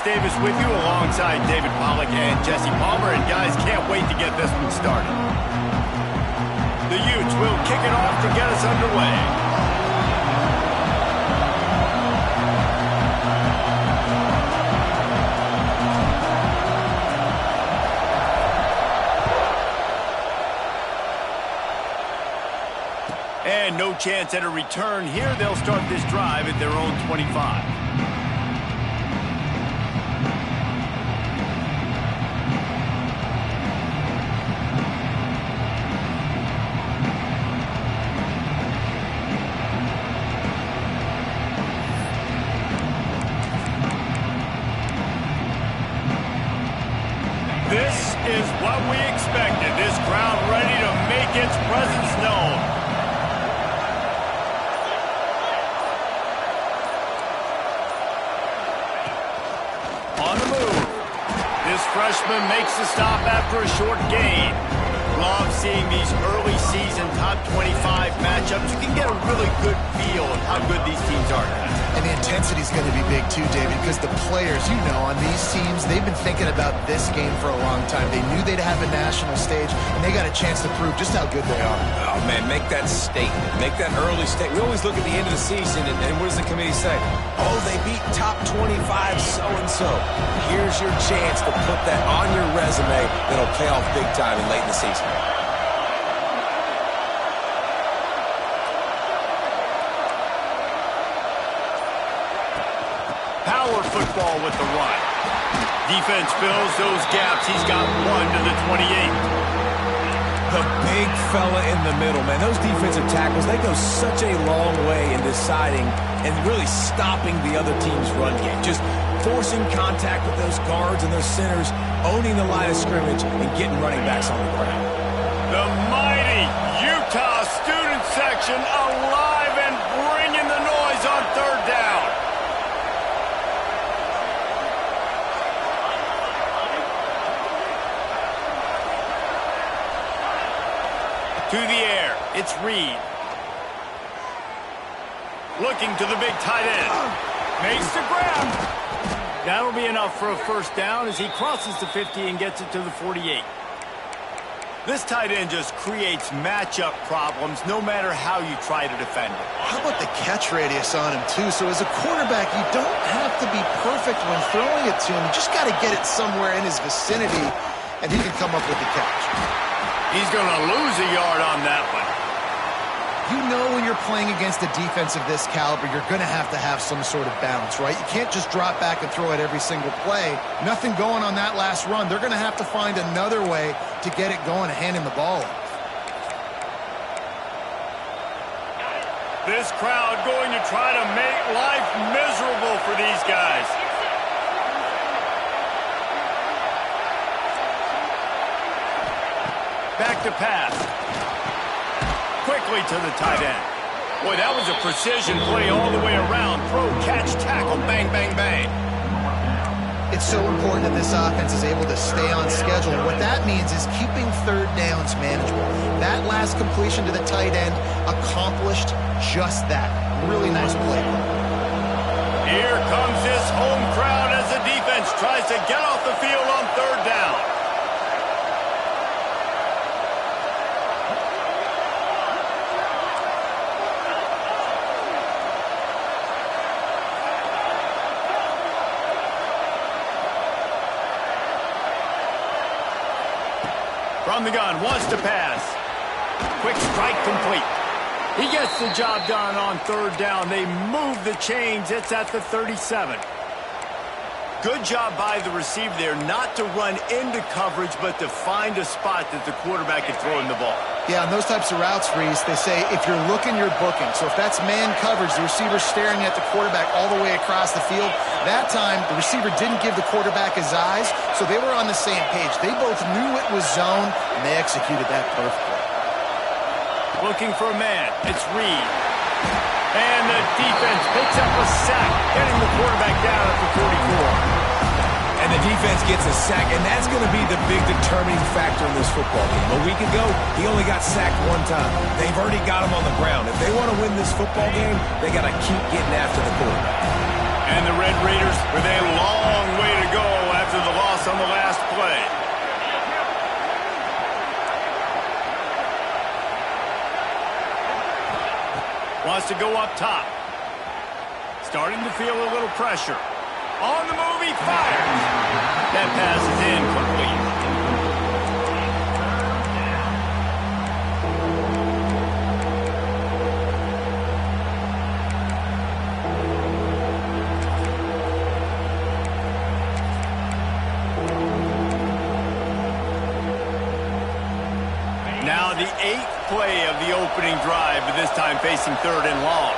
Davis with you alongside David Pollack and Jesse Palmer, and guys, can't wait to get this one started. The Utes will kick it off to get us underway. And no chance at a return here. They'll start this drive at their own 25. This is what we expected. This crowd ready to make its presence known. On the move. This freshman makes the stop after a short gain. Love seeing these early season top 25 matchups. You can get a really good feel of how good these teams are. And the intensity is going to be big too, David, because the players, you know, on these teams, they've been thinking about this game for a long time. They knew they'd have a national stage, and they got a chance to prove just how good they are. Oh, man, make that statement. Make that early statement. We always look at the end of the season, and what does the committee say? Oh, they beat top 25 so-and-so. Here's your chance to put that on your resume that'll pay off big time and late in the season. Power football with the run. Defense fills those gaps. He's got one to the 28. The big fella in the middle, man. Those defensive tackles, they go such a long way in deciding and really stopping the other team's run game. Just forcing contact with those guards and those centers, owning the line of scrimmage, and getting running backs on the ground. The mighty Utah student section alive and bringing the noise on third down. To the air, it's Reed. Looking to the big tight end. Makes the grab. That'll be enough for a first down as he crosses the 50 and gets it to the 48. This tight end just creates matchup problems no matter how you try to defend it. How about the catch radius on him, too? So as a quarterback, you don't have to be perfect when throwing it to him. You just got to get it somewhere in his vicinity, and he can come up with the catch. He's going to lose a yard on that one. You know when you're playing against a defense of this caliber, you're going to have some sort of balance, right? You can't just drop back and throw it every single play. Nothing going on that last run. They're going to have to find another way to get it going and hand him the ball off. This crowd going to try to make life miserable for these guys. Back to pass. Quickly to the tight end. Boy, that was a precision play all the way around. Throw, catch, tackle, bang, bang, bang. It's so important that this offense is able to stay on schedule. And what that means is keeping third downs manageable. That last completion to the tight end accomplished just that. Really nice play. Here comes this home crowd as the defense tries to get off the field on third down. From the gun, wants to pass. Quick strike complete. He gets the job done on third down. They move the chains. It's at the 37. Good job by the receiver there not to run into coverage, but to find a spot that the quarterback can throw in the ball. Yeah, on those types of routes, Reese, they say if you're looking, you're booking. So if that's man coverage, the receiver's staring at the quarterback all the way across the field. That time, the receiver didn't give the quarterback his eyes, so they were on the same page. They both knew it was zone, and they executed that perfectly. Looking for a man. It's Reed. And the defense picks up a sack, getting the quarterback down at the 44. And the defense gets a sack, and that's going to be the big determining factor in this football game. A week ago, he only got sacked one time. They've already got him on the ground. If they want to win this football game, they got to keep getting after the quarterback. And the Red Raiders with a long way to go after the loss on the last play. Wants to go up top. Starting to feel a little pressure. On the move, he fires. That pass is incomplete. Now the 8th play of the opening drive, but this time facing 3rd and long.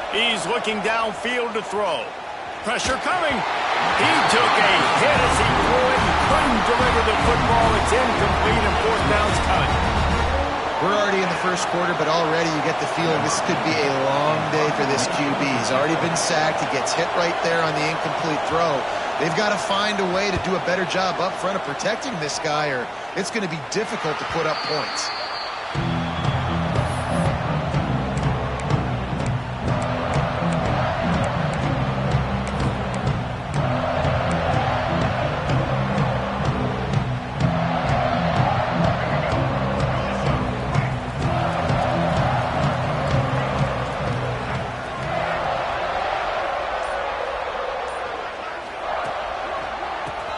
He's looking downfield to throw. Pressure coming. He took a hit as he threw it and couldn't deliver the football. It's incomplete and 4th down's coming. We're already in the first quarter, but already you get the feeling this could be a long day for this QB. He's already been sacked. He gets hit right there on the incomplete throw. They've got to find a way to do a better job up front of protecting this guy, or it's going to be difficult to put up points.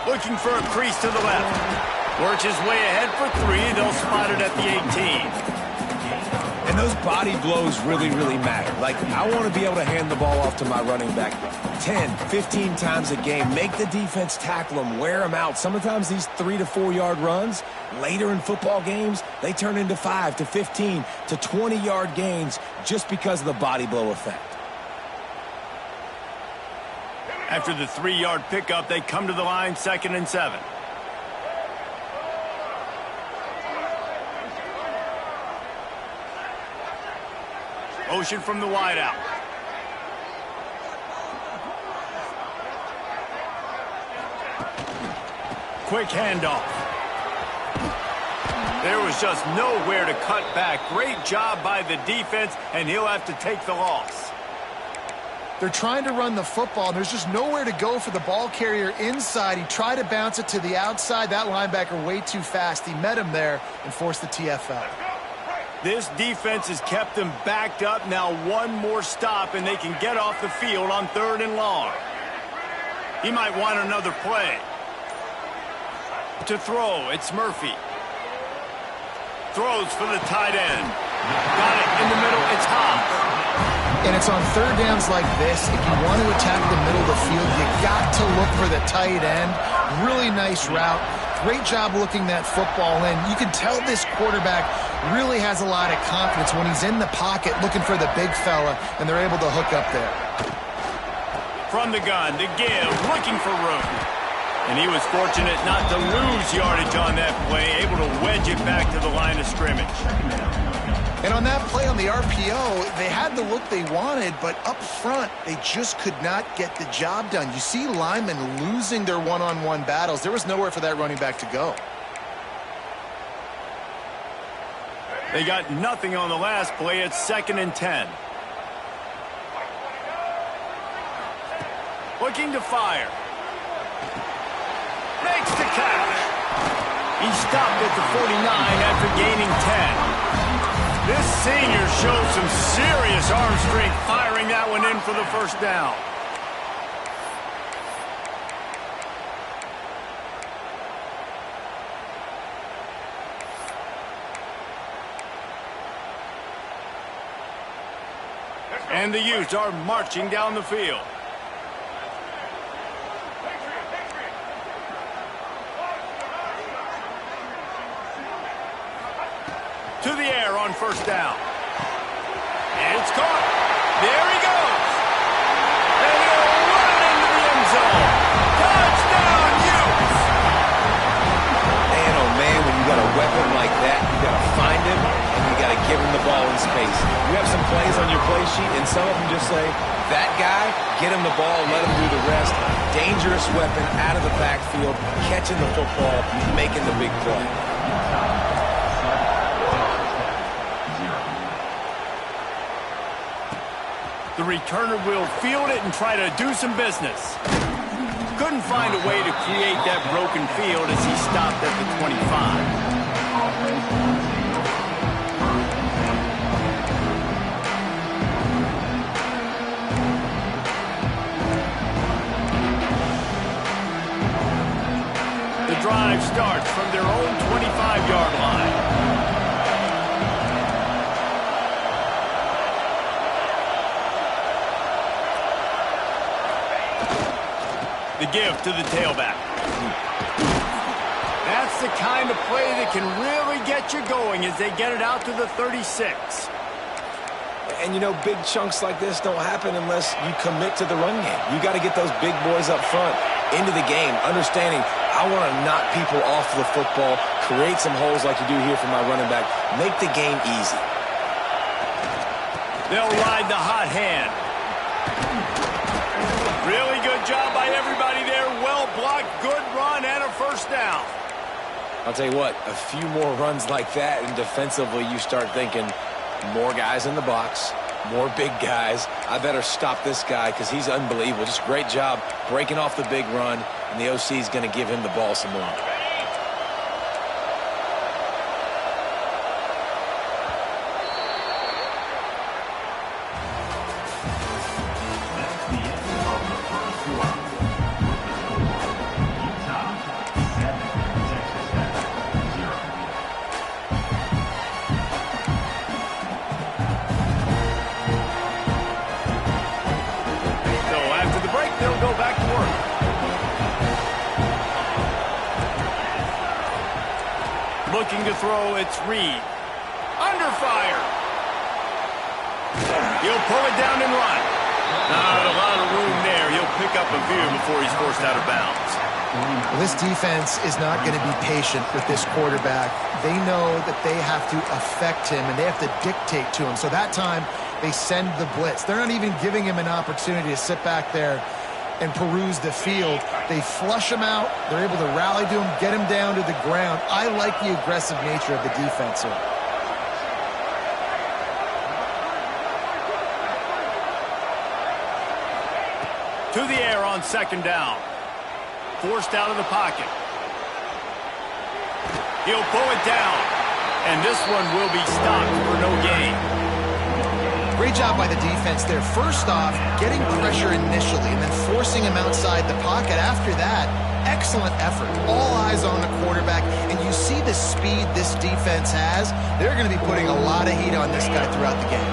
Looking for a crease to the left. Works his way ahead for 3. They'll spot it at the 18. And those body blows really, really matter. Like, I want to be able to hand the ball off to my running back 10, 15 times a game. Make the defense tackle them, wear them out. Sometimes these 3 to 4 yard runs, later in football games, they turn into 5 to 15 to 20 yard gains just because of the body blow effect. After the 3-yard pickup, they come to the line, 2nd and 7. Motion from the wideout. Quick handoff. There was just nowhere to cut back. Great job by the defense, and he'll have to take the loss. They're trying to run the football, and there's just nowhere to go for the ball carrier inside. He tried to bounce it to the outside. That linebacker way too fast. He met him there and forced the TFL. This defense has kept them backed up. Now one more stop, and they can get off the field on 3rd and long. He might want another play. To throw, it's Murphy. Throws for the tight end. Got it in the middle, it's Hobbs. And it's on 3rd downs like this. If you want to attack the middle of the field, you got to look for the tight end. Really nice route. Great job looking that football in. You can tell this quarterback really has a lot of confidence when he's in the pocket looking for the big fella, and they're able to hook up there. From the gun, to give, looking for room. And he was fortunate not to lose yardage on that play, able to wedge it back to the line of scrimmage. And on that play on the RPO, they had the look they wanted, but up front, they just could not get the job done. You see linemen losing their one-on-one battles. There was nowhere for that running back to go. They got nothing on the last play. It's 2nd and 10. Looking to fire. Makes the catch. He stopped at the 49 after gaining 10. This senior showed some serious arm strength, firing that one in for the 1st down. And the Utes are marching down the field. To the air on 1st down. And it's caught. There he goes. And he'll run into the end zone. Touchdown, Utes! Man, oh man, when you got a weapon like that, you got to find him and you got to give him the ball in space. You have some plays on your play sheet, and some of them just say, that guy, Get him the ball, let him do the rest. Dangerous weapon out of the backfield, catching the football, making the big play. The returner will field it and try to do some business. Couldn't find a way to create that broken field as he stopped at the 25. The drive starts from their own 25-yard line. The give to the tailback. That's the kind of play that can really get you going as they get it out to the 36. And, you know, big chunks like this don't happen unless you commit to the run game. You got to get those big boys up front into the game, understanding I want to knock people off the football, create some holes like you do here for my running back, make the game easy. They'll ride the hot hand. Really good job by everybody there. Well blocked, good run, and a first down. I'll tell you what, a few more runs like that, and defensively you start thinking more guys in the box, more big guys. I better stop this guy because he's unbelievable. Just great job breaking off the big run, and the OC is going to give him the ball some more. Looking to throw, it's Reed. Under fire. He'll pull it down and run. Not a lot of room there. He'll pick up a few before he's forced out of bounds. Well, this defense is not going to be patient with this quarterback. They know that they have to affect him, and they have to dictate to him. So that time, they send the blitz. They're not even giving him an opportunity to sit back there and peruse the field. They flush him out. They're able to rally to him, get him down to the ground. I like the aggressive nature of the defense here. To the air on second down. Forced out of the pocket. He'll pull it down. And this one will be stopped for no gain. Great job by the defense there. First off, getting pressure initially and then forcing him outside the pocket. After that, excellent effort. All eyes on the quarterback. And you see the speed this defense has. They're going to be putting a lot of heat on this guy throughout the game.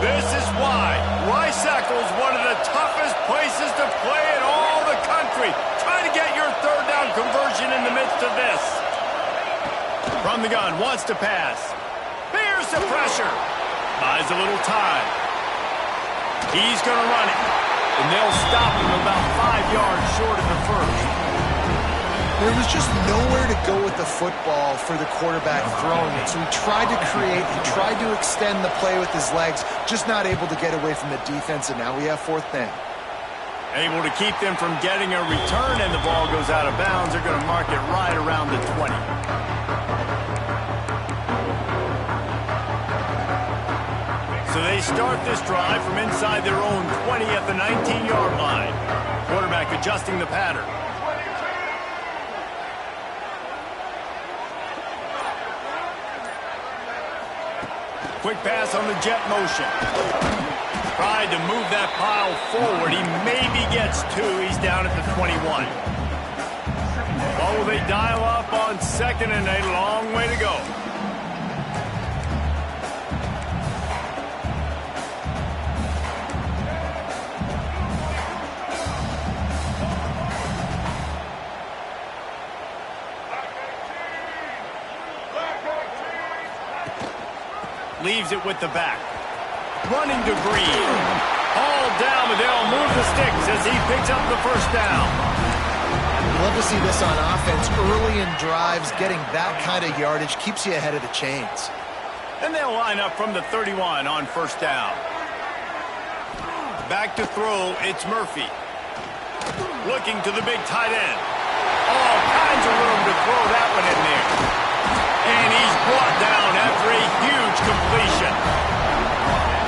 This is why Rice-Eccles is one of the toughest places to play in all the country. Try to get your third down conversion in the midst of this. From the gun, wants to pass. Here's the pressure. Buys a little time. He's going to run it. And they'll stop him about 5 yards short of the first. There was just nowhere to go with the football for the quarterback throwing it. So he tried to create, he tried to extend the play with his legs, just not able to get away from the defense, and now we have fourth down. Able to keep them from getting a return, and the ball goes out of bounds. They're going to mark it right around the 20. So they start this drive from inside their own 20 at the 19-yard line. Quarterback adjusting the pattern. Quick pass on the jet motion. Tried to move that pile forward. He maybe gets two. He's down at the 21. Oh, they dial up on second and a long way to go. Leaves it with the back. Running to Green. All down, but they'll move the sticks as he picks up the first down. You love to see this on offense. Early in drives, getting that kind of yardage keeps you ahead of the chains. And they'll line up from the 31 on first down. Back to throw, it's Murphy. Looking to the big tight end. All kinds of room to throw that one in there. And he's brought down after a huge completion.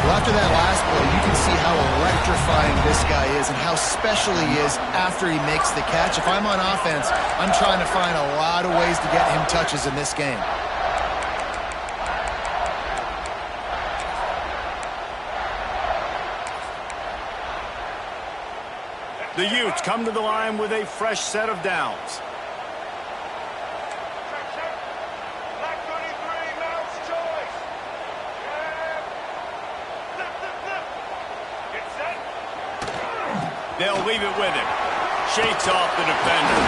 Well, after that last play, you can see how electrifying this guy is and how special he is after he makes the catch. If I'm on offense, I'm trying to find a lot of ways to get him touches in this game. The Utes come to the line with a fresh set of downs. They'll leave it with him. Shakes off the defender.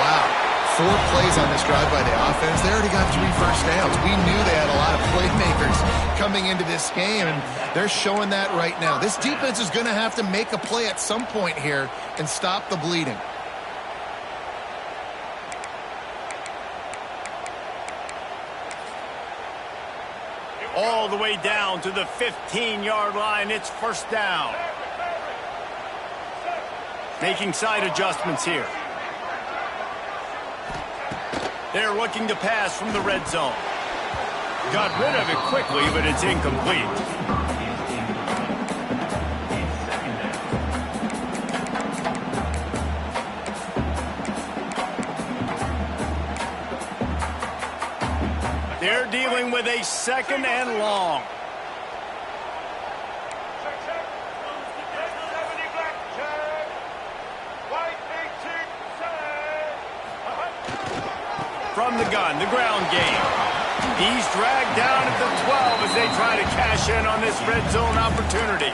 Wow. 4 plays on this drive by the offense. They already got 3 first downs. We knew they had a lot of playmakers coming into this game, and they're showing that right now. This defense is going to have to make a play at some point here and stop the bleeding. All the way down to the 15-yard line. It's first down. Making side adjustments here. They're looking to pass from the red zone. Got rid of it quickly, but it's incomplete. They're dealing with a 2nd and long. From the gun, the ground game. He's dragged down at the 12 as they try to cash in on this red zone opportunity.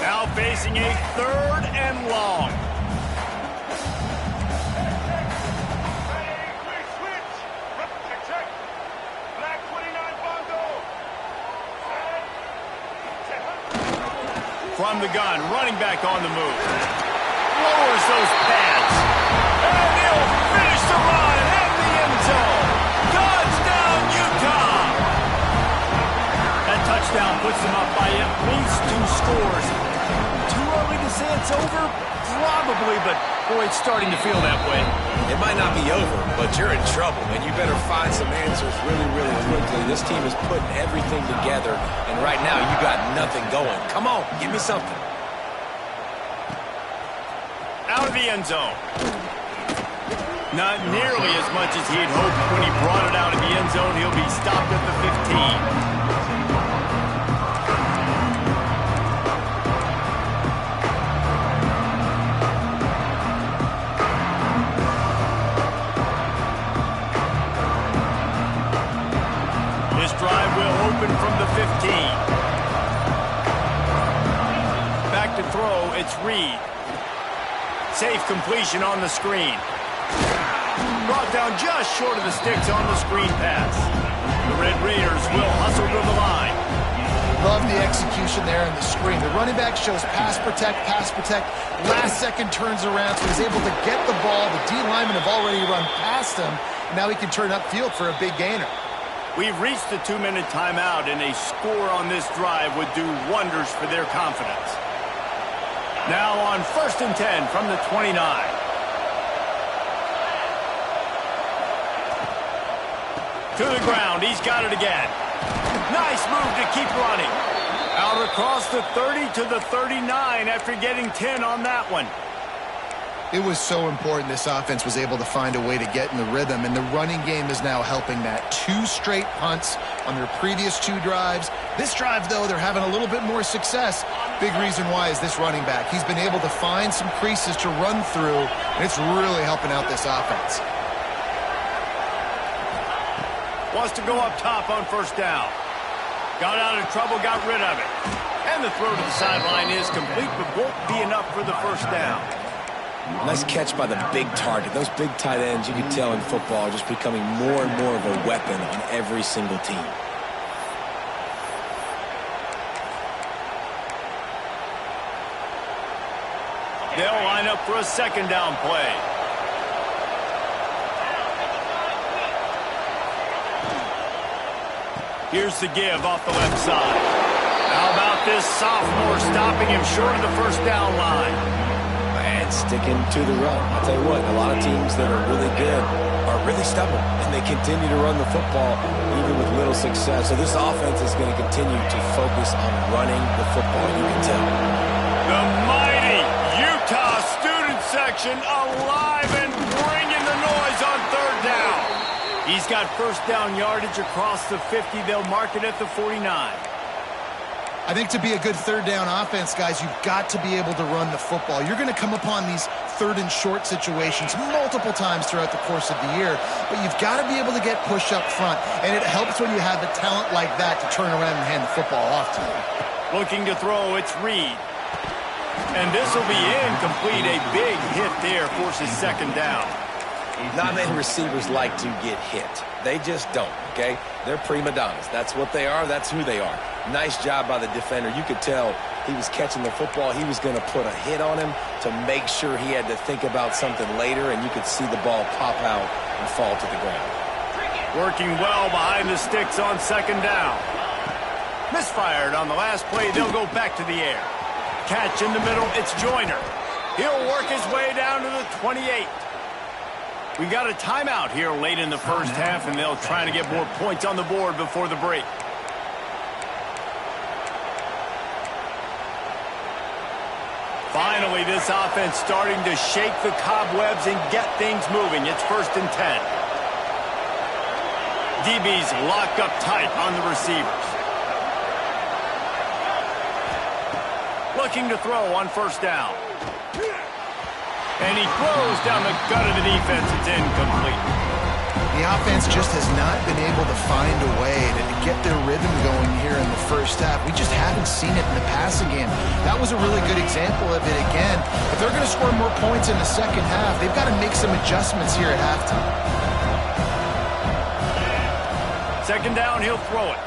Now facing a 3rd and long. From the gun, running back on the move. Lowers those pads. And he'll finish the run at the end zone. Touchdown, Utah! That touchdown puts them up by at least 2 scores. Too early to say it's over? Probably, but boy, it's starting to feel that way. It might not be over, but you're in trouble, and you better find some answers really, really quickly. This team is putting everything together, and right now you got nothing going. Come on, give me something. Out of the end zone. Not nearly as much as he had hoped when he brought it out of the end zone. He'll be stopped at the 15. Drive will open from the 15. Back to throw, it's Reed. Safe completion on the screen. Brought down just short of the sticks on the screen pass. The Red Raiders will hustle to the line. Love the execution there in the screen. The running back shows pass protect. Last second turns around, so he's able to get the ball. The D linemen have already run past him. Now he can turn upfield for a big gainer. We've reached the 2-minute timeout, and a score on this drive would do wonders for their confidence. Now on 1st and 10 from the 29. To the ground, he's got it again. Nice move to keep running. Out across the 30 to the 39 after getting 10 on that one. It was so important this offense was able to find a way to get in the rhythm, and the running game is now helping that. 2 straight punts on their previous 2 drives. This drive, though, they're having a little bit more success. Big reason why is this running back. He's been able to find some creases to run through, and it's really helping out this offense. Wants to go up top on 1st down. Got out of trouble, got rid of it. And the throw to the sideline is complete, but won't be enough for the 1st down. Nice catch by the big target. Those big tight ends, you can tell in football, are just becoming more and more of a weapon on every single team. They'll line up for a 2nd down play. Here's the give off the left side. How about this sophomore stopping him short of the first down line? And sticking to the run. I'll tell you what, a lot of teams that are really good are really stubborn, and they continue to run the football even with little success. So this offense is going to continue to focus on running the football, you can tell. The mighty Utah student section alive and bringing the noise on third down. He's got first down yardage across the 50. They'll mark it at the 49. I think to be a good third down offense, guys, you've got to be able to run the football. You're going to come upon these third and short situations multiple times throughout the course of the year, but you've got to be able to get push up front, and it helps when you have a talent like that to turn around and hand the football off to you. Looking to throw, it's Reed. And this will be incomplete. A big hit there forces second down. Not many receivers like to get hit. They just don't, okay? They're prima donnas. That's what they are. That's who they are. Nice job by the defender. You could tell he was catching the football. He was going to put a hit on him to make sure he had to think about something later, and you could see the ball pop out and fall to the ground. Working well behind the sticks on second down. Misfired on the last play. They'll go back to the air. Catch in the middle. It's Joyner. He'll work his way down to the 28. We got a timeout here late in the first half, and they'll try to get more points on the board before the break. Finally, this offense starting to shake the cobwebs and get things moving. It's 1st and 10. DB's locked up tight on the receivers. Looking to throw on first down. And he throws down the gut of the defense. It's incomplete. The offense just has not been able to find a way to get their rhythm going here in the first half. We just haven't seen it in the passing game. That was a really good example of it again. If they're going to score more points in the second half, they've got to make some adjustments here at halftime. Second down, he'll throw it.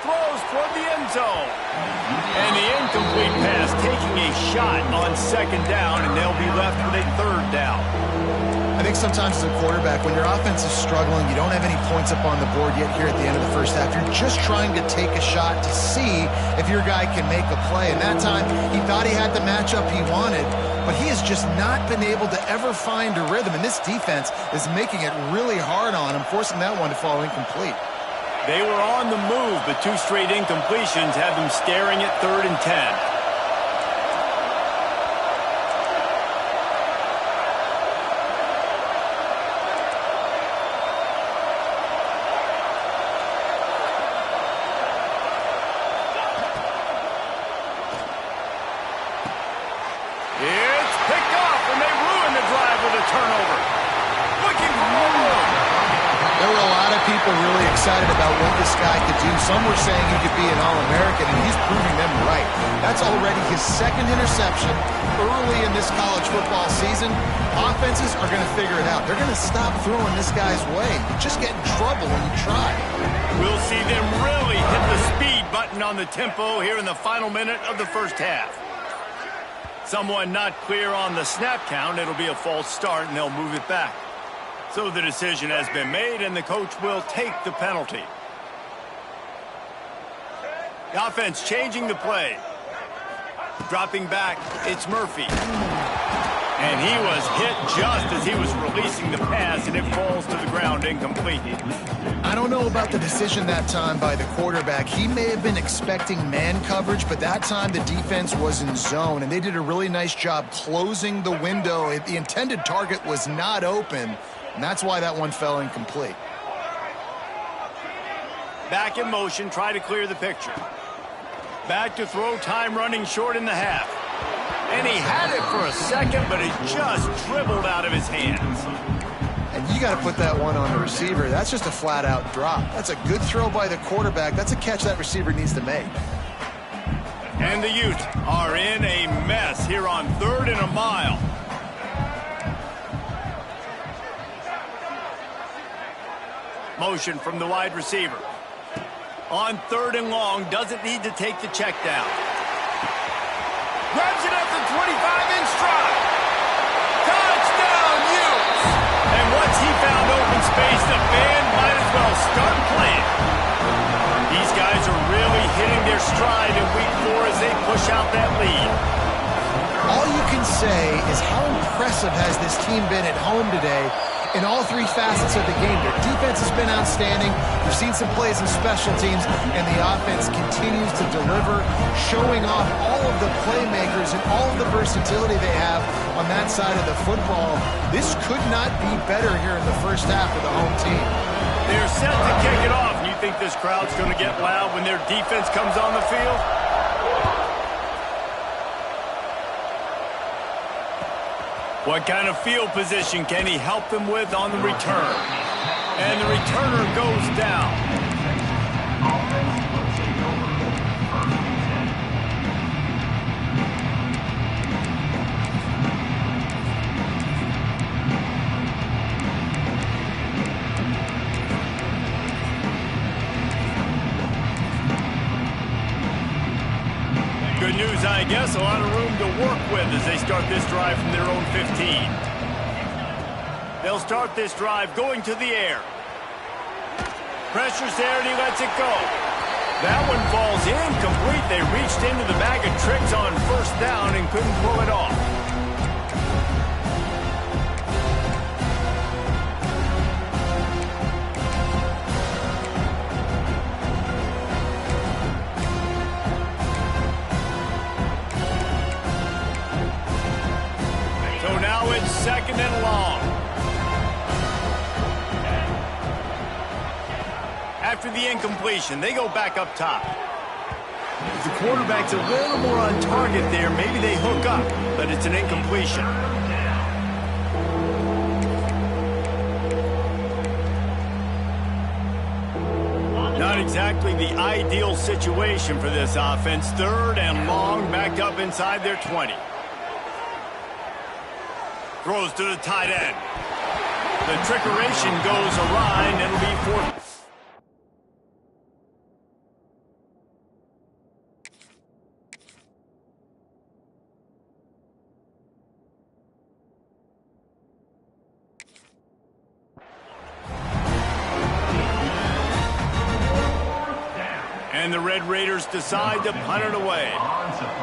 Throws toward the end zone. And the incomplete pass taking a shot on second down, and they'll be left with a third down. I think sometimes as a quarterback, when your offense is struggling, you don't have any points up on the board yet here at the end of the first half. You're just trying to take a shot to see if your guy can make a play. And that time, he thought he had the matchup he wanted, but he has just not been able to ever find a rhythm. And this defense is making it really hard on him, forcing that one to fall incomplete. They were on the move, but 2 straight incompletions had them staring at 3rd and 10. It's picked off, and they ruin the drive with a turnover. Looking for more. There were a lot of people really excited about what this guy could do. Some were saying he could be an All-American, and he's proving them right. That's already his 2nd interception early in this college football season. Offenses are going to figure it out. They're going to stop throwing this guy's way. You just get in trouble when you try. We'll see them really hit the speed button on the tempo here in the final minute of the first half. Someone not clear on the snap count. It'll be a false start, and they'll move it back. So the decision has been made, and the coach will take the penalty. The offense changing the play. Dropping back, it's Murphy. And he was hit just as he was releasing the pass, and it falls to the ground incomplete. I don't know about the decision that time by the quarterback. He may have been expecting man coverage, but that time the defense was in zone, and they did a really nice job closing the window. The intended target was not open, and that's why that one fell incomplete. Back in motion, try to clear the picture. Back to throw, time running short in the half. And he had it for a second, but it just dribbled out of his hands. And you got to put that one on the receiver. That's just a flat-out drop. That's a good throw by the quarterback. That's a catch that receiver needs to make. And the Utes are in a mess here on 3rd and a mile. Motion from the wide receiver. On 3rd and long, doesn't need to take the check down. Grabs it at the 25-inch stride. Touchdown, Utes! And once he found open space, the band might as well start playing. is how impressive has this team been at home today in all three facets of the game. Their defense has been outstanding. We've seen some plays in special teams, and the offense continues to deliver, showing off all of the playmakers and all of the versatility they have on that side of the football. This could not be better here in the first half of the home team. They're set to kick it off. And you think this crowd's going to get loud when their defense comes on the field? What kind of field position can he help them with on the return? And the returner goes down. Good news, I guess. A lot of room to work with as they start this drive from their own 15. They'll start this drive going to the air. Pressure's there, and he lets it go. That one falls incomplete. They reached into the bag of tricks on first down and couldn't pull it off. Second and long. After the incompletion, they go back up top. If the quarterback's a little more on target there, maybe they hook up, but it's an incompletion. Not exactly the ideal situation for this offense. Third and long, backed up inside their 20. Throws to the tight end. The trickeration goes awry, and it'll be fourth. And the Red Raiders decide to punt it away.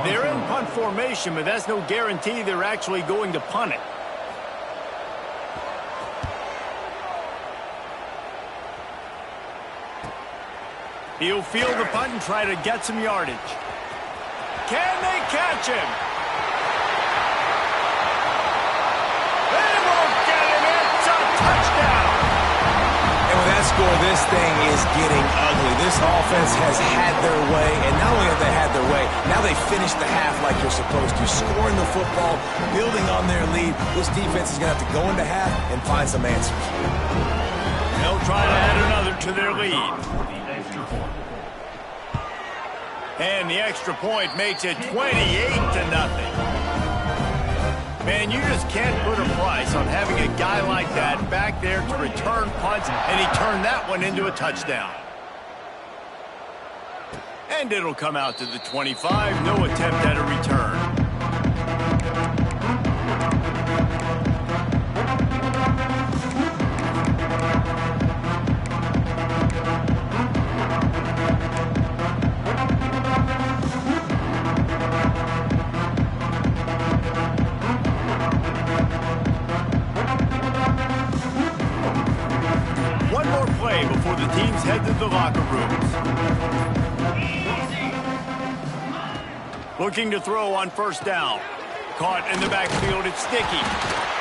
They're in punt formation, but that's no guarantee they're actually going to punt it. He'll field the punt and try to get some yardage. Can they catch him? They won't get him. It's a touchdown. And with that score, this thing is getting ugly. This offense has had their way, and not only have they had their way, now they finished the half like you're supposed to, scoring the football, building on their lead. This defense is going to have to go into half and find some answers. They'll try to add another to their lead. And the extra point makes it 28-0. Man, you just can't put a price on having a guy like that back there to return punts, and he turned that one into a touchdown. And it'll come out to the 25. No attempt at a return. Before the teams head to the locker rooms. Looking to throw on first down. Caught in the backfield, it's Sticky.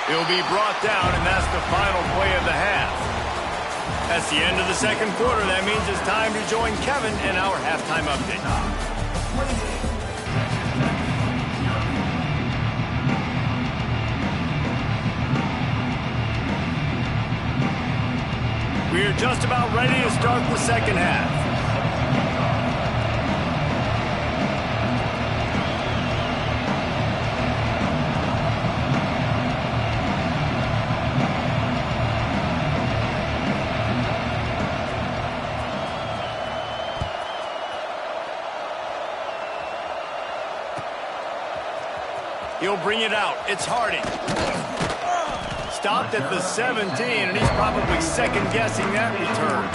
He'll be brought down, and that's the final play of the half. That's the end of the second quarter. That means it's time to join Kevin in our halftime update. We are just about ready to start the second half. He'll bring it out. It's Harding. Stopped at the 17, and he's probably second-guessing that return.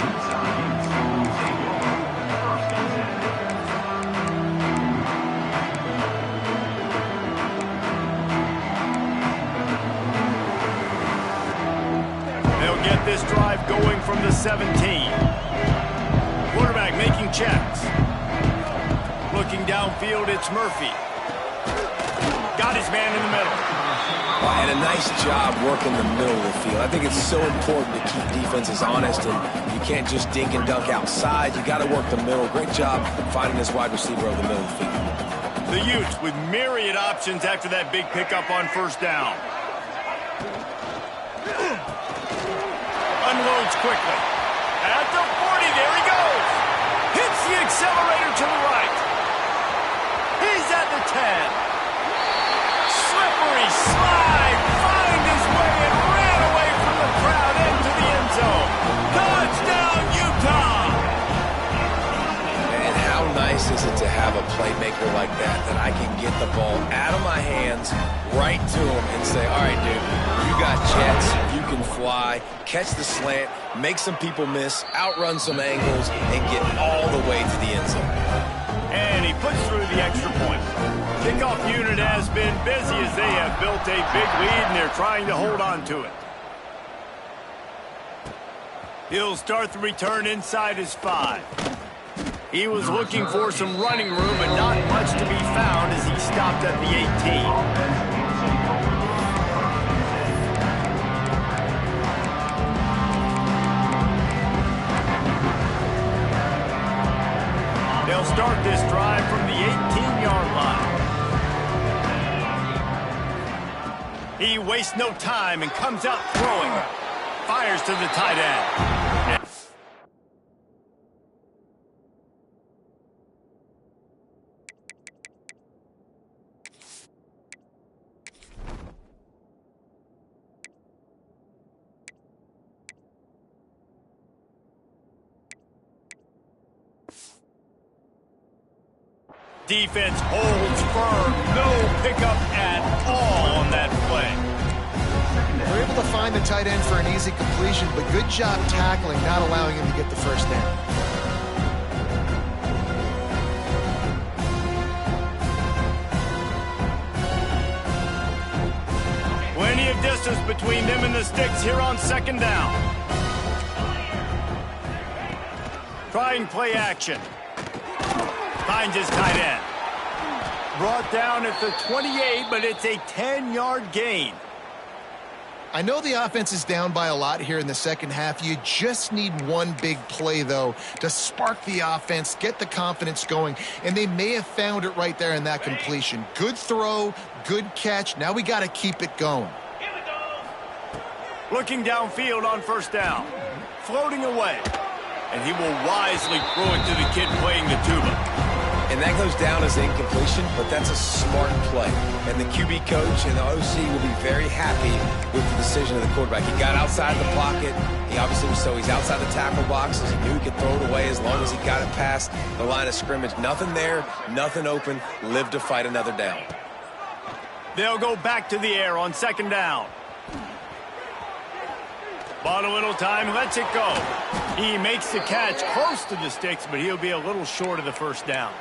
going from the 17. Quarterback making checks. Looking downfield, it's Murphy. Got his man in the middle. And a nice job working the middle of the field. I think it's so important to keep defenses honest, and you can't just dink and dunk outside. You got to work the middle. Great job finding this wide receiver over the middle of the field. The Utes with myriad options after that big pickup on first down. Unloads quickly. At the 40, there he goes. Hits the accelerator to the right. He's at the 10. Slippery slide, find his way and ran away from the crowd into the end zone. Touchdown, Utah! And how nice is it to have a playmaker like that I can get the ball out of my hands, right to him, and say, all right, dude, you got jets, you can fly, catch the slant, make some people miss, outrun some angles, and get all the way to the end zone. And he puts through the extra point. Kickoff unit has been busy as they have built a big lead, and they're trying to hold on to it. He'll start the return inside his 5. He was looking for some running room, but not much to be found as he stopped at the 18. They'll start this drive from the 18-yard line. He wastes no time and comes out throwing. Fires to the tight end. Defense holds firm. No pickup at all on that play. They're able to find the tight end for an easy completion, but good job tackling, not allowing him to get the first down. Plenty of distance between them and the sticks here on second down. Trying play action. Finds his tight end. Brought down at the 28, but it's a 10-yard gain. I know the offense is down by a lot here in the second half. You just need one big play, though, to spark the offense, get the confidence going, and they may have found it right there in that completion. Good throw, good catch. Now we got to keep it going. Looking downfield on first down. Floating away. And he will wisely throw it to the kid playing the tuba. And that goes down as incompletion, but that's a smart play. And the QB coach and the OC will be very happy with the decision of the quarterback. He got outside the pocket. He obviously was he's outside the tackle box, as he knew he could throw it away as long as he got it past the line of scrimmage. Nothing there, nothing open. Live to fight another down. They'll go back to the air on second down. Bought a little time, lets it go. He makes the catch close to the sticks, but he'll be a little short of the first down.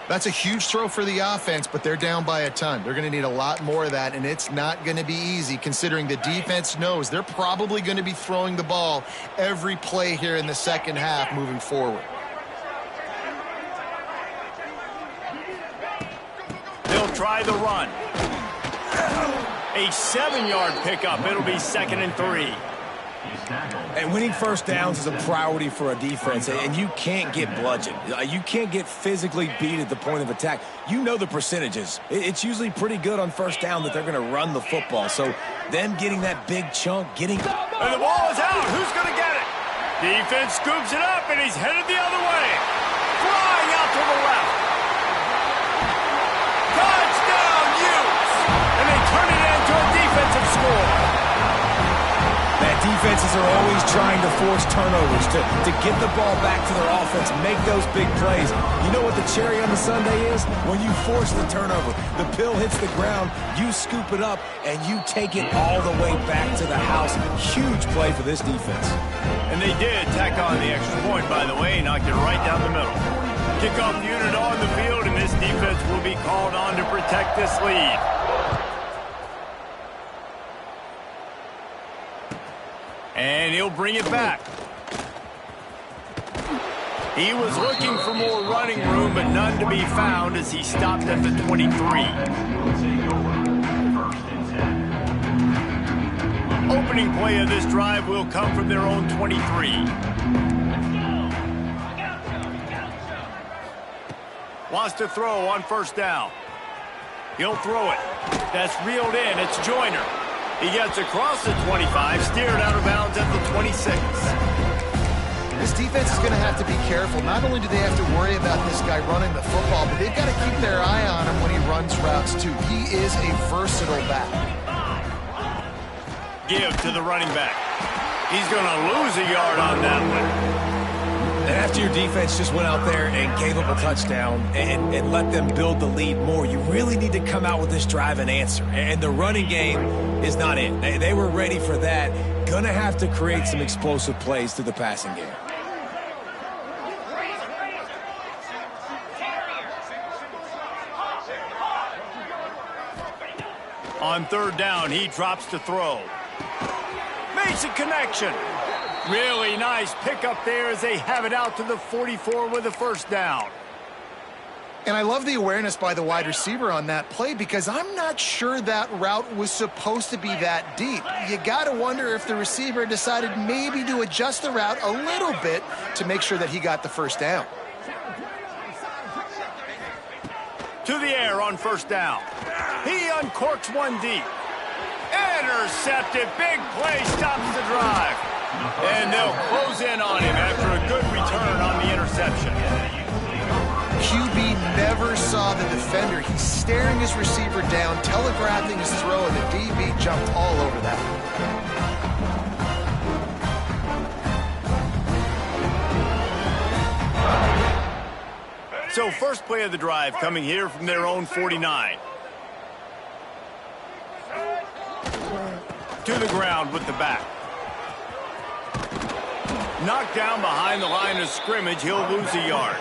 That's a huge throw for the offense, but they're down by a ton. They're going to need a lot more of that, and it's not going to be easy considering the defense knows they're probably going to be throwing the ball every play here in the second half moving forward. They'll try the run. A 7-yard pickup. It'll be 2nd and 3. And winning first downs is a priority for a defense, and you can't get bludgeoned. You can't get physically beat at the point of attack. You know the percentages. It's usually pretty good on first down that they're going to run the football. So them getting that big chunk, getting... And the ball is out. Who's going to get it? Defense scoops it up, and he's headed the other way. Flying out to the left. Touchdown, Utes! And they turn it into a defensive score. Defenses are always trying to force turnovers to get the ball back to their offense, make those big plays. You know what the cherry on the sundae is? When you force the turnover, the pill hits the ground, you scoop it up, and you take it all the way back to the house. Huge play for this defense. And they did tack on the extra point, by the way, knocked it right down the middle. Kickoff unit on the field, and this defense will be called on to protect this lead. And he'll bring it back. He was looking for more running room, but none to be found as he stopped at the 23. Opening play of this drive will come from their own 23. Wants to throw on first down. He'll throw it. That's reeled in. It's Joyner. He gets across the 25, steered out of bounds at the 26. This defense is going to have to be careful. Not only do they have to worry about this guy running the football, but they've got to keep their eye on him when he runs routes, too. He is a versatile back. Give to the running back. He's going to lose a yard on that one. And after your defense just went out there and gave up a touchdown and let them build the lead more, you really need to come out with this drive and answer. And the running game is not in. They were ready for that. Gonna have to create some explosive plays through the passing game. On third down, he drops to throw. Makes a connection. Really nice pickup there as they have it out to the 44 with a first down. And I love the awareness by the wide receiver on that play because I'm not sure that route was supposed to be that deep. You got to wonder if the receiver decided maybe to adjust the route a little bit to make sure that he got the first down. To the air on first down. He uncorks one deep. Intercepted. Big play stops the drive. And they'll close in on him after a good return on the interception. QB never saw the defender. He's staring his receiver down, telegraphing his throw, and the DB jumped all over that. So first play of the drive coming here from their own 49. To the ground with the back. Knocked down behind the line of scrimmage, he'll lose a yard.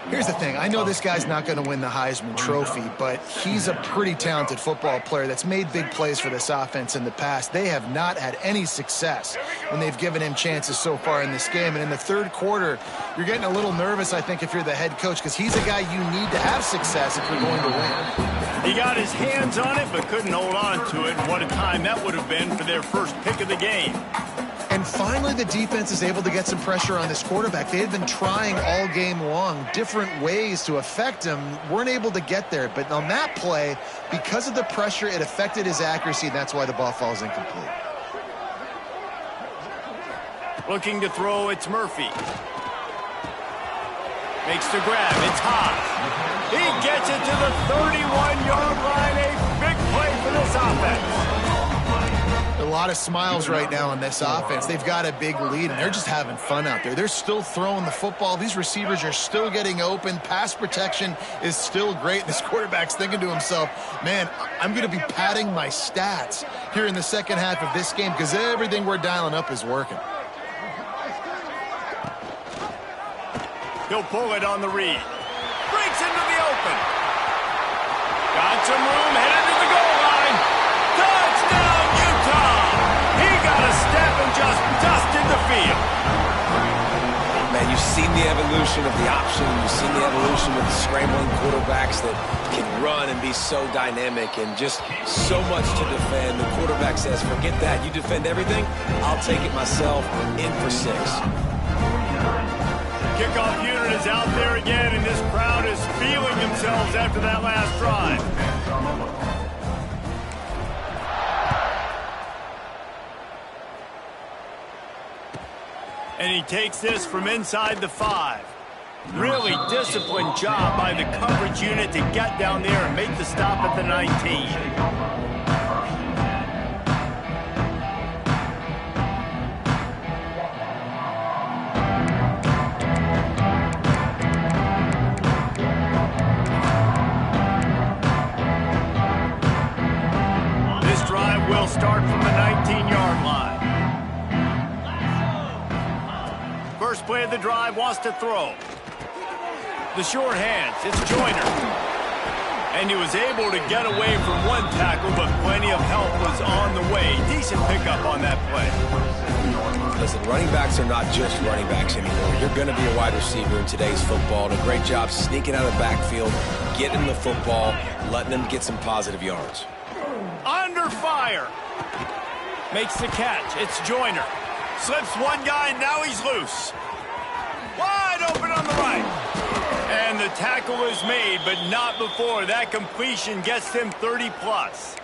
Here's the thing. I know this guy's not going to win the Heisman Trophy, but he's a pretty talented football player that's made big plays for this offense in the past. They have not had any success when they've given him chances so far in this game. And in the third quarter, you're getting a little nervous, I think, if you're the head coach, because he's a guy you need to have success if you're going to win. He got his hands on it, but couldn't hold on to it. What a time that would have been for their first pick of the game. And finally, the defense is able to get some pressure on this quarterback. They had been trying all game long different ways to affect him, weren't able to get there. But on that play, because of the pressure, it affected his accuracy, and that's why the ball falls incomplete. Looking to throw, it's Murphy. Makes the grab, it's high. He gets it to the 31-yard line, a big play for this offense. A lot of smiles right now on this offense. They've got a big lead, and they're just having fun out there. They're still throwing the football. These receivers are still getting open. Pass protection is still great. This quarterback's thinking to himself, man, I'm going to be padding my stats here in the second half of this game because everything we're dialing up is working. He'll pull it on the read. Breaks into the open. Got some room, headed to the goal line. Touchdown, Utah! He got a step and just dusted the field. Man, you've seen the evolution of the option. You've seen the evolution of the scrambling quarterbacks that can run and be so dynamic and just so much to defend. The quarterback says, forget that. You defend everything, I'll take it myself. In for 6. Kickoff unit is out there again, and this crowd is feeling themselves after that last drive. And he takes this from inside the 5. Really disciplined job by the coverage unit to get down there and make the stop at the 19. Will start from the 19-yard line. First play of the drive, wants to throw. The short hands, it's Joyner. And he was able to get away from one tackle, but plenty of help was on the way. Decent pickup on that play. Listen, running backs are not just running backs anymore. You're going to be a wide receiver in today's football. And a great job sneaking out of the backfield, getting the football, letting them get some positive yards. Under fire. Makes the catch. It's Joyner. Slips one guy, now he's loose. Wide open on the right. And the tackle is made, but not before that completion gets them 30+.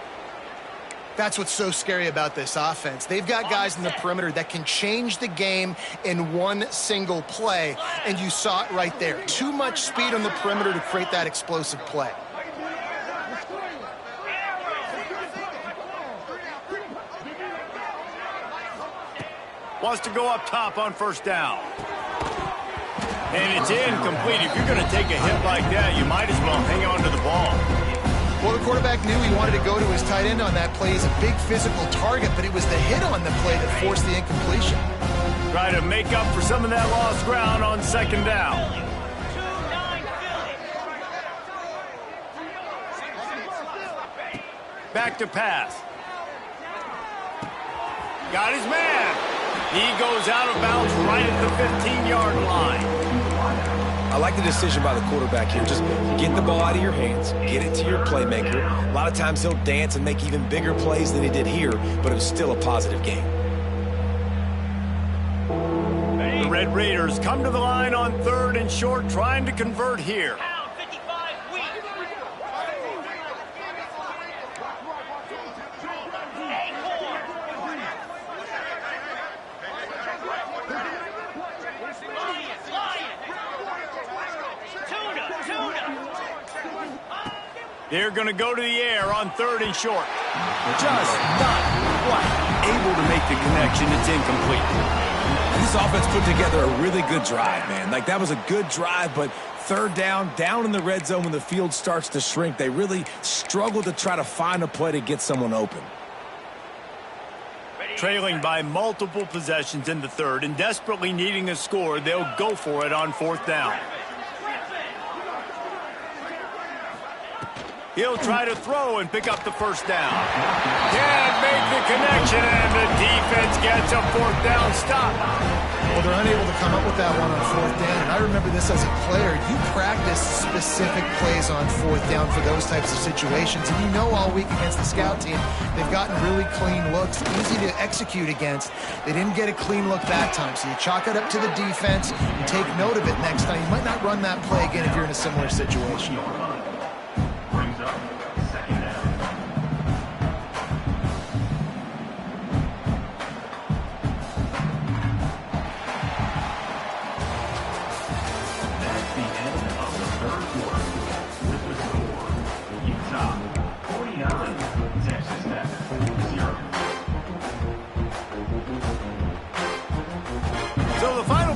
That's what's so scary about this offense. They've got guys in the perimeter that can change the game in one single play, and you saw it right there. Too much speed on the perimeter to create that explosive play. Wants to go up top on first down. And it's incomplete. If you're going to take a hit like that, you might as well hang on to the ball. Well, the quarterback knew he wanted to go to his tight end on that play. He's a big physical target, but it was the hit on the play that forced the incompletion. Try to make up for some of that lost ground on second down. Back to pass. Got his man. He goes out of bounds right at the 15-yard line. I like the decision by the quarterback here. Just get the ball out of your hands, get it to your playmaker. A lot of times he'll dance and make even bigger plays than he did here, but it was still a positive game. The Red Raiders come to the line on 3rd and short, trying to convert here. They're going to go to the air on 3rd and short. Just not quite able to make the connection. It's incomplete. And this offense put together a really good drive, man. Like, that was a good drive, but 3rd down in the red zone when the field starts to shrink, they really struggle to try to find a play to get someone open. Trailing by multiple possessions in the 3rd and desperately needing a score, they'll go for it on 4th down. He'll try to throw and pick up the first down. Can't make the connection, and the defense gets a 4th down stop. Well, they're unable to come up with that one on 4th down, and I remember this as a player. You practice specific plays on 4th down for those types of situations, and you know all week against the scout team, they've gotten really clean looks, easy to execute against. They didn't get a clean look that time, so you chalk it up to the defense. You take note of it next time. You might not run that play again if you're in a similar situation.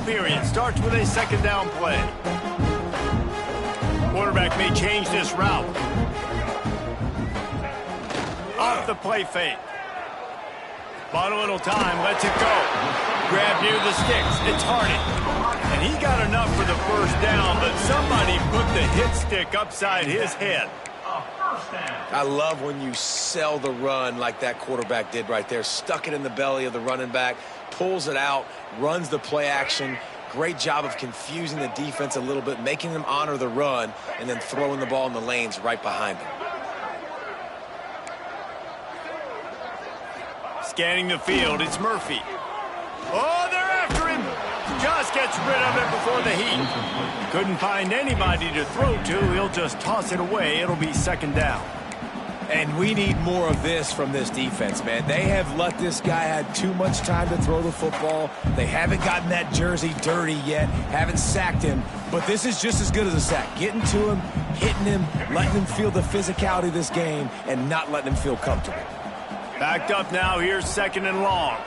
Period starts with a 2nd down play. Quarterback may change this route. Off the play fake. Bought a little time, lets it go. Grab near the sticks, it's Harding. And he got enough for the 1st down, but somebody put the hit stick upside his head. I love when you sell the run like that quarterback did right there. Stuck it in the belly of the running back, pulls it out, runs the play action. Great job of confusing the defense a little bit, making them honor the run, and then throwing the ball in the lanes right behind them. Scanning the field, it's Murphy. Oh, they're after him. Just gets rid of it before the heat. Couldn't find anybody to throw to. He'll just toss it away. It'll be 2nd down. And we need more of this from this defense, man. They have let this guy have too much time to throw the football. They haven't gotten that jersey dirty yet, haven't sacked him. But this is just as good as a sack. Getting to him, hitting him, letting him feel the physicality of this game, and not letting him feel comfortable. Backed up now. Here's 2nd and long.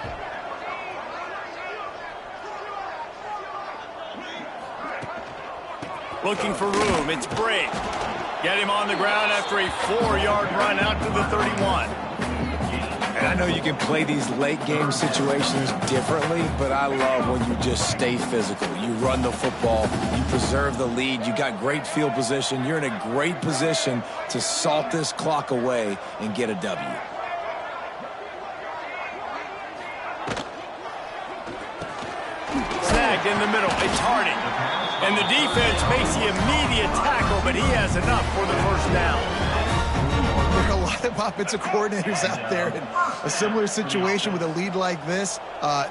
Looking for room. It's Brake. Get him on the ground after a 4-yard run out to the 31. And I know you can play these late game situations differently, but I love when you just stay physical. You run the football, you preserve the lead, you got great field position. You're in a great position to salt this clock away and get a W. James Harden. And the defense makes the immediate tackle, but he has enough for the first down. There are a lot of offensive coordinators out there in a similar situation with a lead like this.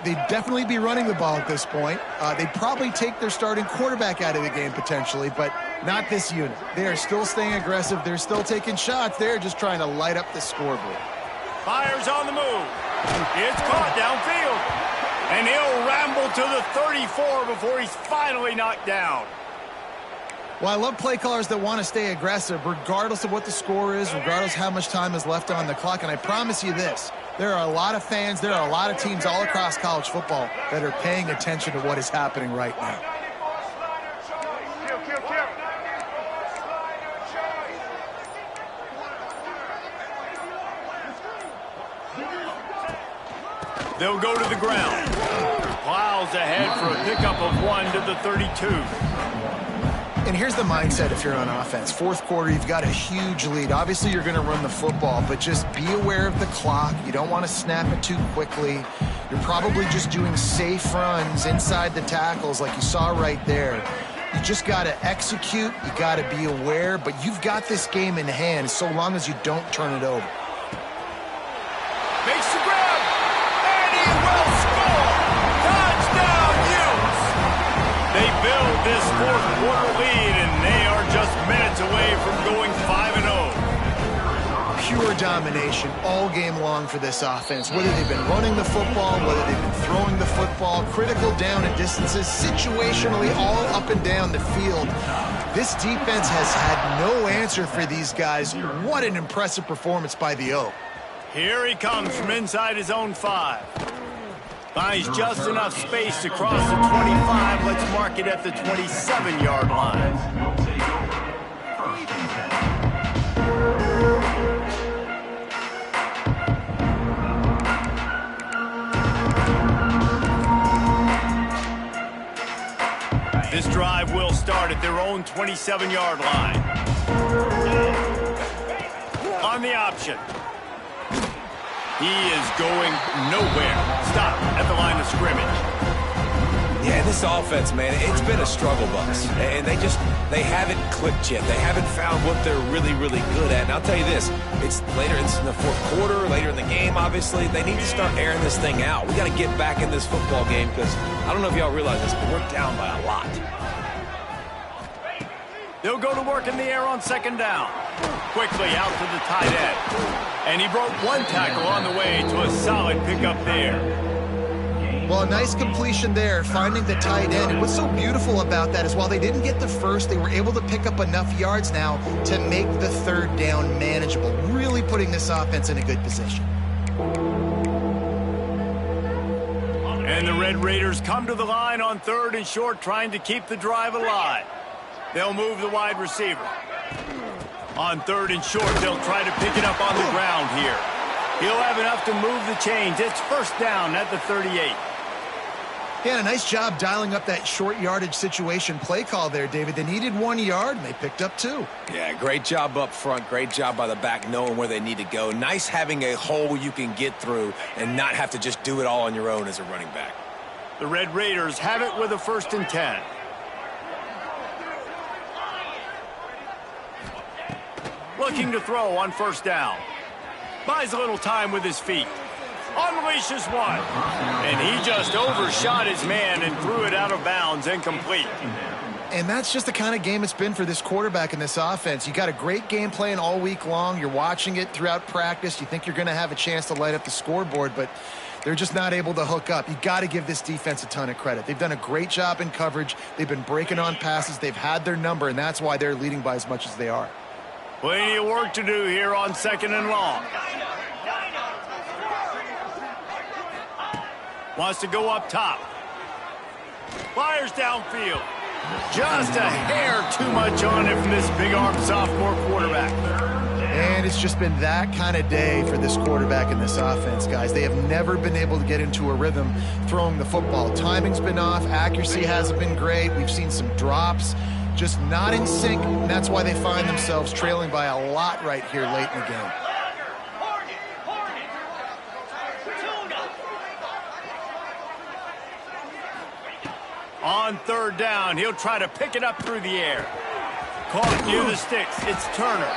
They'd definitely be running the ball at this point. They'd probably take their starting quarterback out of the game potentially, but not this unit. They are still staying aggressive. They're still taking shots. They're just trying to light up the scoreboard. Fires on the move. It's caught downfield. And he'll ramble to the 34 before he's finally knocked down. Well, I love play callers that want to stay aggressive regardless of what the score is, regardless how much time is left on the clock. And I promise you this, there are a lot of fans, there are a lot of teams all across college football that are paying attention to what is happening right now. They'll go to the ground. Plows ahead for a pickup of 1 to the 32. And here's the mindset if you're on offense. Fourth quarter, you've got a huge lead. Obviously, you're going to run the football, but just be aware of the clock. You don't want to snap it too quickly. You're probably just doing safe runs inside the tackles like you saw right there. You just got to execute. You got to be aware, but you've got this game in hand so long as you don't turn it over. Makes the grab, and he will score! Touchdown, Utes! They build this fourth quarter lead, and they are just minutes away from going 5-0. Pure domination all game long for this offense. Whether they've been running the football, whether they've been throwing the football, critical down and distances, situationally all up and down the field. This defense has had no answer for these guys. What an impressive performance by the O. Here he comes from inside his own 5. Finds just enough space to cross the 25. Let's mark it at the 27-yard line. This drive will start at their own 27-yard line. On the option. He is going nowhere. Stop at the line of scrimmage. Yeah, this offense, man, it's been a struggle bus. And they haven't clicked yet. They haven't found what they're really, really good at. And I'll tell you this, it's in the fourth quarter, later in the game, obviously. They need to start airing this thing out. We got to get back in this football game because I don't know if y'all realize this, but we're down by a lot. They'll go to work in the air on second down. Quickly out to the tight end. And he broke one tackle on the way to a solid pickup there. Well, a nice completion there, finding the tight end. And what's so beautiful about that is while they didn't get the first, they were able to pick up enough yards now to make the third down manageable, really putting this offense in a good position. And the Red Raiders come to the line on 3rd and short, trying to keep the drive alive. They'll move the wide receiver. On 3rd and short, they'll try to pick it up on the ground here. He'll have enough to move the chains. It's first down at the 38. Yeah, a nice job dialing up that short yardage situation play call there, David. They needed 1 yard, and they picked up 2. Yeah, great job up front. Great job by the back knowing where they need to go. Nice having a hole you can get through and not have to just do it all on your own as a running back. The Red Raiders have it with a 1st and 10. Looking to throw on 1st down. Buys a little time with his feet. Unleashes one. And he just overshot his man and threw it out of bounds, incomplete. And that's just the kind of game it's been for this quarterback in this offense. You got a great game plan all week long. You're watching it throughout practice. You think you're going to have a chance to light up the scoreboard, but they're just not able to hook up. You got to give this defense a ton of credit. They've done a great job in coverage. They've been breaking on passes. They've had their number, and that's why they're leading by as much as they are. Plenty of work to do here on 2nd and long. Wants to go up top. Fires downfield. Just a hair too much on it from this big-arm sophomore quarterback. And it's just been that kind of day for this quarterback in this offense, guys. They have never been able to get into a rhythm throwing the football. Timing's been off. Accuracy hasn't been great. We've seen some drops. Just not in sync, and that's why they find themselves trailing by a lot right here late in the game. On third down, he'll try to pick it up through the air. Caught near the sticks. It's Turner.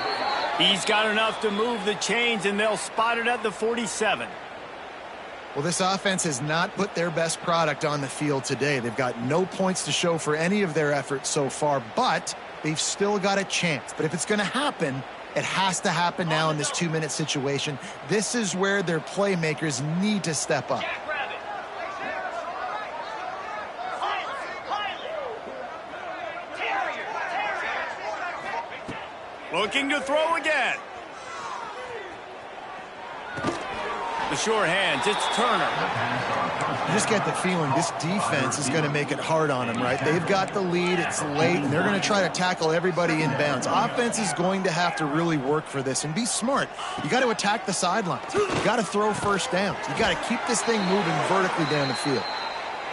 He's got enough to move the chains, and they'll spot it at the 47. Well, this offense has not put their best product on the field today. They've got no points to show for any of their efforts so far, but they've still got a chance. But if it's going to happen, it has to happen now in this 2-minute situation. This is where their playmakers need to step up. Looking to throw again. The short hands, it's Turner. You just get the feeling this defense is going to make it hard on them, right? They've got the lead, it's late, and they're going to try to tackle everybody in bounds. Offense is going to have to really work for this and be smart. You got to attack the sidelines. You got to throw first downs. You got to keep this thing moving vertically down the field.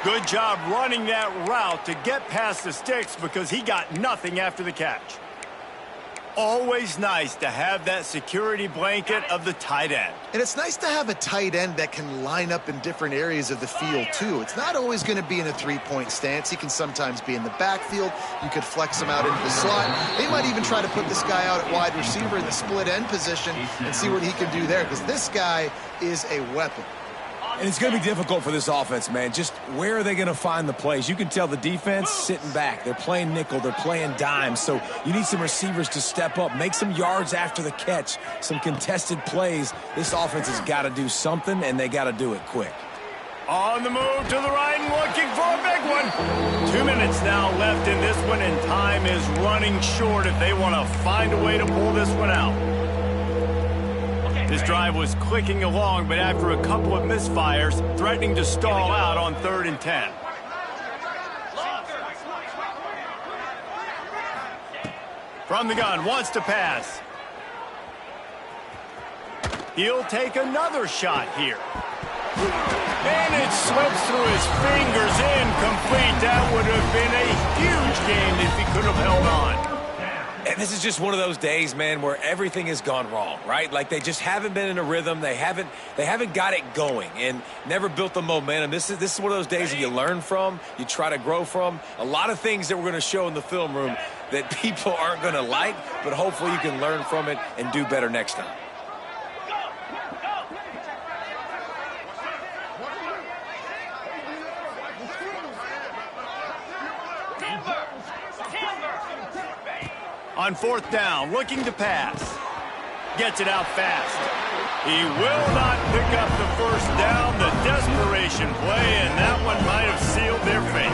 Good job running that route to get past the sticks because he got nothing after the catch. Always nice to have that security blanket of the tight end. And it's nice to have a tight end that can line up in different areas of the field, too. It's not always going to be in a three-point stance. He can sometimes be in the backfield. You could flex him out into the slot. They might even try to put this guy out at wide receiver in the split end position and see what he can do there, because this guy is a weapon. And it's going to be difficult for this offense, man. Just where are they going to find the plays? You can tell the defense sitting back. They're playing nickel. They're playing dime. So you need some receivers to step up, make some yards after the catch, some contested plays. This offense has got to do something, and they got to do it quick. On the move to the right and looking for a big one. 2 minutes now left in this one, and time is running short if they want to find a way to pull this one out. This drive was clicking along, but after a couple of misfires, threatening to stall out on 3rd and 10. From the gun, wants to pass. He'll take another shot here. And it slips through his fingers, incomplete. That would have been a huge gain if he could have held on. And this is just one of those days, man, where everything has gone wrong, right? Like they just haven't been in a rhythm. They haven't got it going and never built the momentum. This is one of those days that you learn from, you try to grow from. A lot of things that we're going to show in the film room that people aren't going to like, but hopefully you can learn from it and do better next time. On 4th down, looking to pass. Gets it out fast. He will not pick up the first down. The desperation play, and that one might have sealed their fate.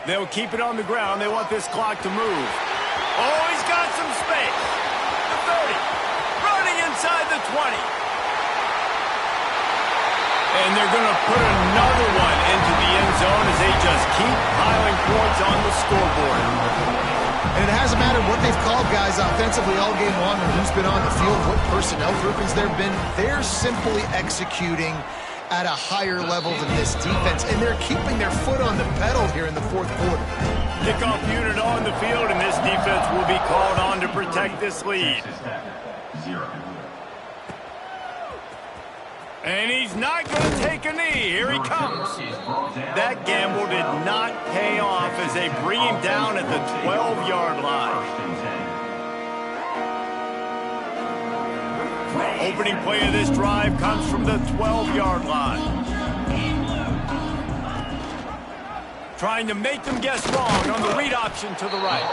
They'll keep it on the ground. They want this clock to move. Oh, he's got some space. The 30. Running inside the 20. And they're going to put another one into the end zone as they just keep piling points on the scoreboard. And it hasn't mattered what they've called guys offensively all game long or who's been on the field, what personnel groupings there have been. They're simply executing at a higher level than this defense, and they're keeping their foot on the pedal here in the 4th quarter. Kickoff unit on the field, and this defense will be called on to protect this lead. And he's not going to take a knee. Here he comes. That gamble did not pay off as they bring him down at the 12-yard line. Opening play of this drive comes from the 12-yard line. Trying to make them guess wrong on the read option to the right.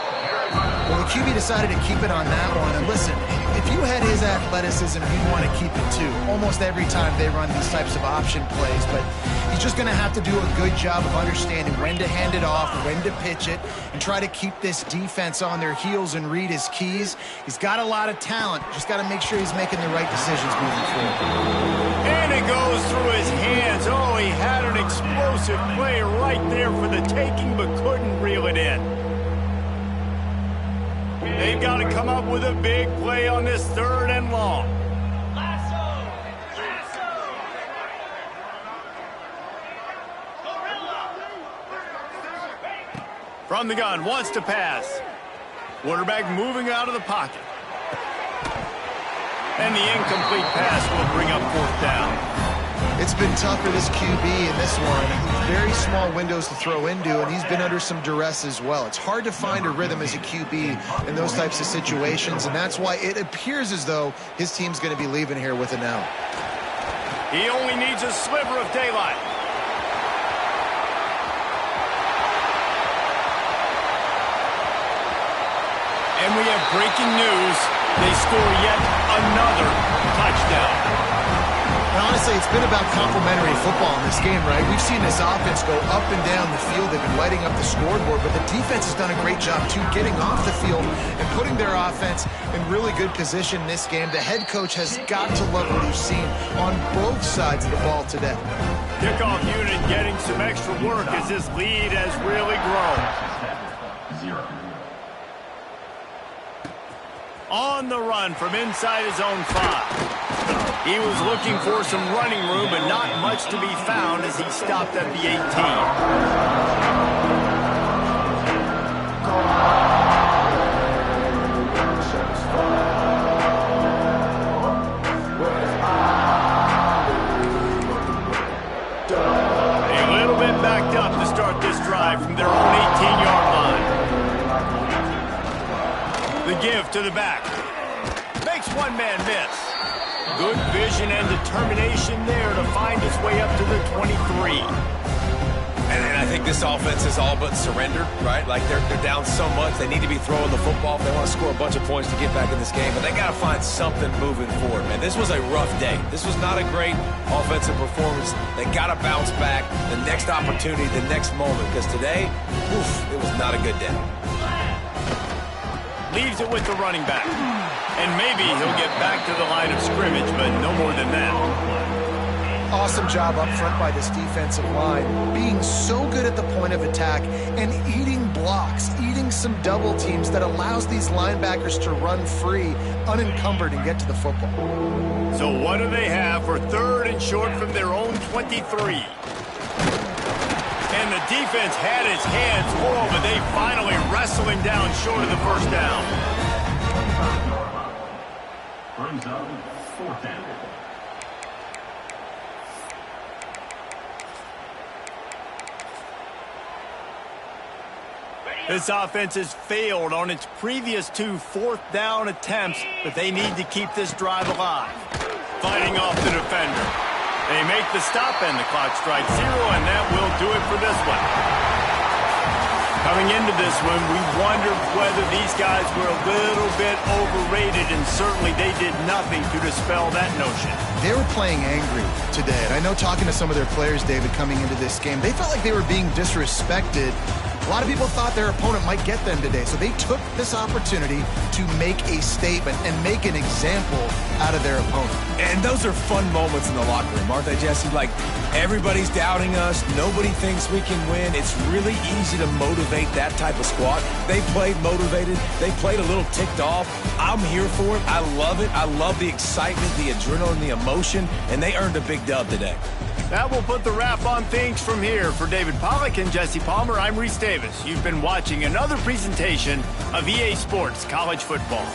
Well, the QB decided to keep it on that one. And listen, if you had his athleticism, you'd want to keep it too. Almost every time they run these types of option plays. But he's just going to have to do a good job of understanding when to hand it off, when to pitch it, and try to keep this defense on their heels and read his keys. He's got a lot of talent. Just got to make sure he's making the right decisions moving forward. And it goes through his hands. Oh, he had an explosive play right there for the taking, but couldn't reel it in. They've got to come up with a big play on this 3rd and long. From the gun, wants to pass. Quarterback moving out of the pocket. And the incomplete pass will bring up 4th down. It's been tough for this QB in this one. Very small windows to throw into, and he's been under some duress as well. It's hard to find a rhythm as a QB in those types of situations, and that's why it appears as though his team's going to be leaving here with an L. He only needs a sliver of daylight. And we have breaking news. They score yet another touchdown. And honestly, it's been about complementary football in this game, right? We've seen this offense go up and down the field. They've been lighting up the scoreboard, but the defense has done a great job, too, getting off the field and putting their offense in really good position in this game. The head coach has got to love what he's seen on both sides of the ball today. Kickoff unit getting some extra work as this lead has really grown. On the run from inside his own 5. He was looking for some running room, but not much to be found as he stopped at the 18. A little bit backed up to start this drive from their own 18-yard line. The give to the back. Makes one man miss. Good vision and determination there to find his way up to the 23. And I think this offense is all but surrendered, right? Like they're down so much, they need to be throwing the football if they want to score a bunch of points to get back in this game. But they got to find something moving forward, man. This was a rough day. This was not a great offensive performance. They got to bounce back the next opportunity, the next moment, because today, it was not a good day. Leaves it with the running back. And maybe he'll get back to the line of scrimmage, but no more than that. Awesome job up front by this defensive line, being so good at the point of attack and eating blocks, eating some double teams that allows these linebackers to run free, unencumbered, and get to the football. So what do they have for 3rd and short from their own 23? And the defense had his hands full, but they finally wrestle him down short of the 1st down. Brings up 4th down. This offense has failed on its previous 2 4th down attempts, but they need to keep this drive alive. Fighting off the defender. They make the stop and the clock strikes 0, and that will do it for this one. Coming into this one, we wondered whether these guys were a little bit overrated, and certainly they did nothing to dispel that notion. They were playing angry today, and I know talking to some of their players, David, coming into this game, they felt like they were being disrespected. A lot of people thought their opponent might get them today, so they took this opportunity to make a statement and make an example out of their opponent. And those are fun moments in the locker room, aren't they, Jesse? Like, everybody's doubting us. Nobody thinks we can win. It's really easy to motivate that type of squad. They played motivated. They played a little ticked off. I'm here for it. I love it. I love the excitement, the adrenaline, the emotion, and they earned a big dub today. That will put the wrap on things from here. For David Pollack and Jesse Palmer, I'm Reese Davis. You've been watching another presentation of EA Sports College Football.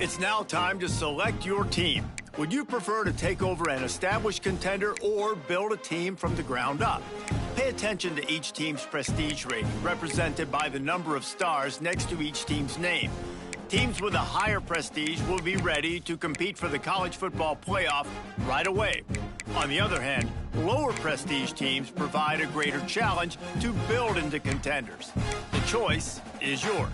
It's now time to select your team. Would you prefer to take over an established contender or build a team from the ground up? Pay attention to each team's prestige rating, represented by the number of stars next to each team's name. Teams with a higher prestige will be ready to compete for the college football playoff right away. On the other hand, lower prestige teams provide a greater challenge to build into contenders. The choice is yours.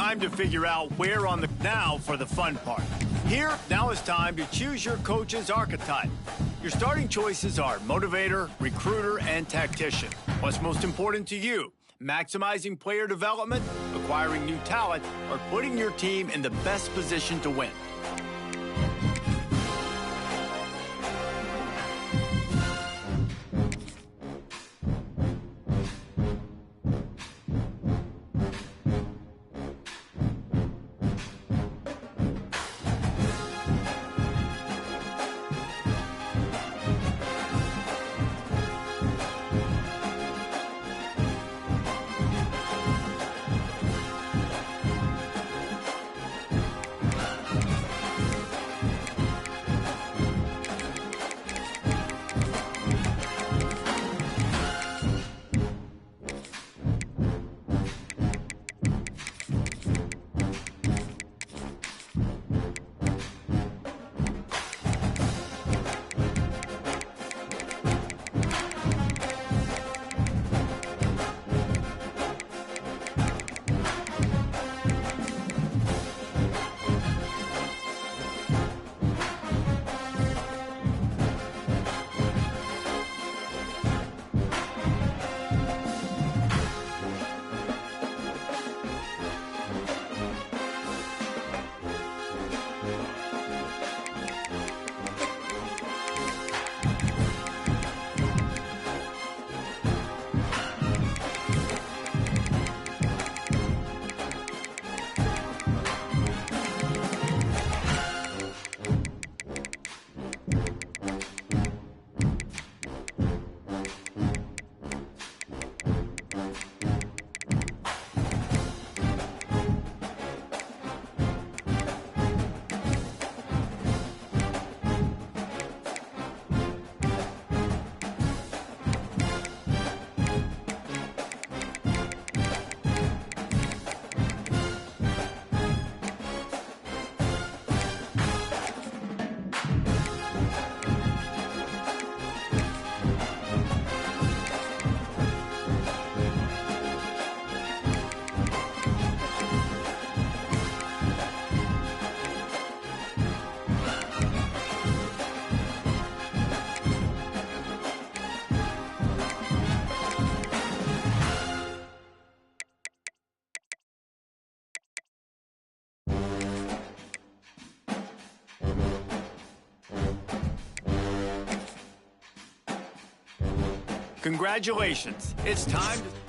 time to figure out where on the... Now for the fun part. Now it's time to choose your coach's archetype. Your starting choices are motivator, recruiter, and tactician. What's most important to you? Maximizing player development, acquiring new talent, or putting your team in the best position to win? Congratulations. It's time to...